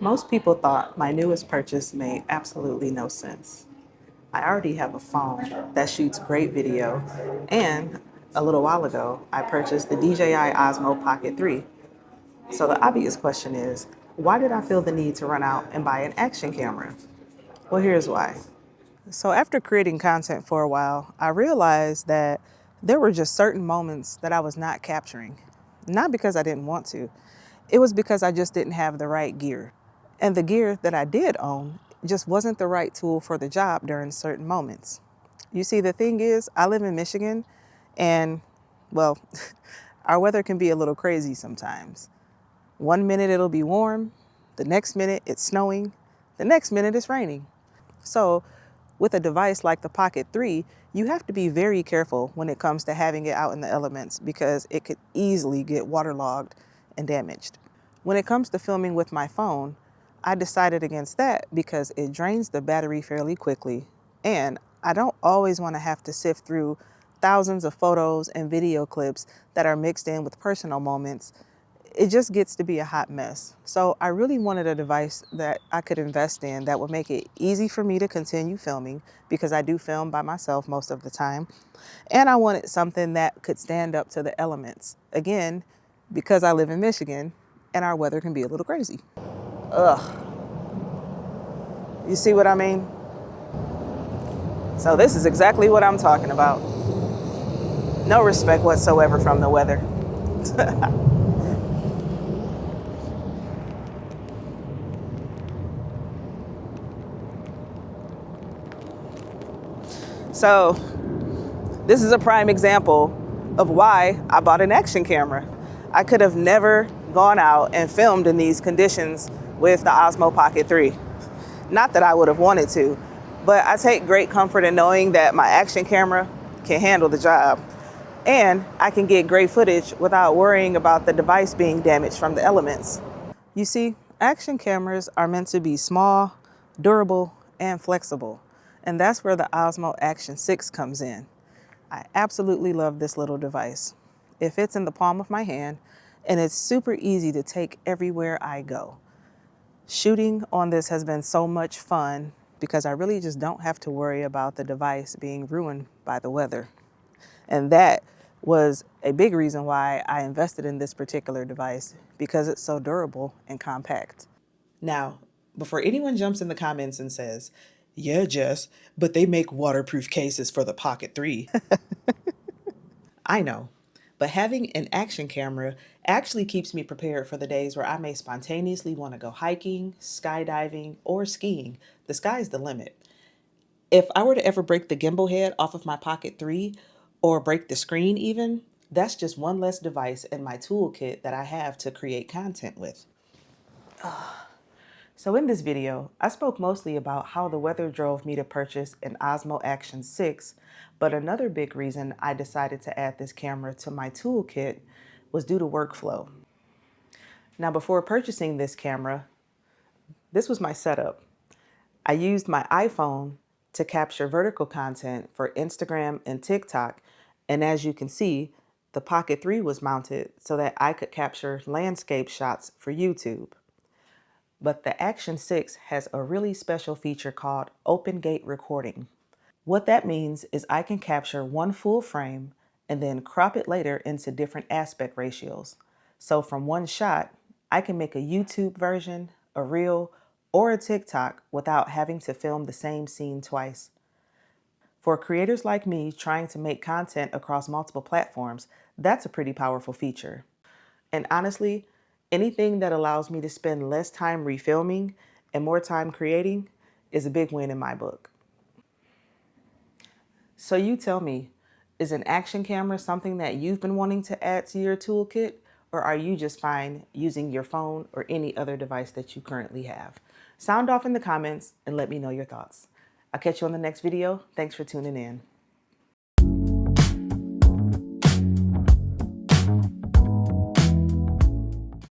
Most people thought my newest purchase made absolutely no sense. I already have a phone that shoots great video, and a little while ago, I purchased the DJI Osmo Pocket 3. So the obvious question is, why did I feel the need to run out and buy an action camera? Well, here's why. So after creating content for a while, I realized that there were just certain moments that I was not capturing. Not because I didn't want to, it was because I just didn't have the right gear. And the gear that I did own just wasn't the right tool for the job during certain moments. You see, the thing is, I live in Michigan, and well, our weather can be a little crazy sometimes. One minute it'll be warm, the next minute it's snowing, the next minute it's raining. So, with a device like the Pocket 3, you have to be very careful when it comes to having it out in the elements because it could easily get waterlogged and damaged. When it comes to filming with my phone, I decided against that because it drains the battery fairly quickly, and I don't always want to have to sift through thousands of photos and video clips that are mixed in with personal moments. It just gets to be a hot mess. So I really wanted a device that I could invest in that would make it easy for me to continue filming because I do film by myself most of the time. And I wanted something that could stand up to the elements. Again, because I live in Michigan and our weather can be a little crazy. Ugh, you see what I mean? So this is exactly what I'm talking about. No respect whatsoever from the weather. So this is a prime example of why I bought an action camera. I could have never gone out and filmed in these conditions with the Osmo Pocket 3. Not that I would have wanted to, but I take great comfort in knowing that my action camera can handle the job. And I can get great footage without worrying about the device being damaged from the elements. You see, action cameras are meant to be small, durable, and flexible. And that's where the Osmo Action 6 comes in. I absolutely love this little device. It fits in the palm of my hand, and it's super easy to take everywhere I go. Shooting on this has been so much fun because I really just don't have to worry about the device being ruined by the weather. And that was a big reason why I invested in this particular device because it's so durable and compact. Now, before anyone jumps in the comments and says, "Yeah, Jess, but they make waterproof cases for the Pocket 3." I know, but having an action camera actually keeps me prepared for the days where I may spontaneously want to go hiking, skydiving, or skiing. The sky's the limit. If I were to ever break the gimbal head off of my Pocket 3 or break the screen even, that's just one less device in my toolkit that I have to create content with. So in this video, I spoke mostly about how the weather drove me to purchase an Osmo Action 6, but another big reason I decided to add this camera to my toolkit was due to workflow. Now before purchasing this camera, this was my setup. I used my iPhone to capture vertical content for Instagram and TikTok, and as you can see, the Pocket 3 was mounted so that I could capture landscape shots for YouTube. But the Action 6 has a really special feature called Open Gate Recording. What that means is I can capture one full frame and then crop it later into different aspect ratios. So from one shot, I can make a YouTube version, a reel, or a TikTok without having to film the same scene twice. For creators like me trying to make content across multiple platforms, that's a pretty powerful feature. And honestly, anything that allows me to spend less time refilming and more time creating is a big win in my book. So you tell me, is an action camera something that you've been wanting to add to your toolkit, or are you just fine using your phone or any other device that you currently have? Sound off in the comments and let me know your thoughts. I'll catch you on the next video. Thanks for tuning in.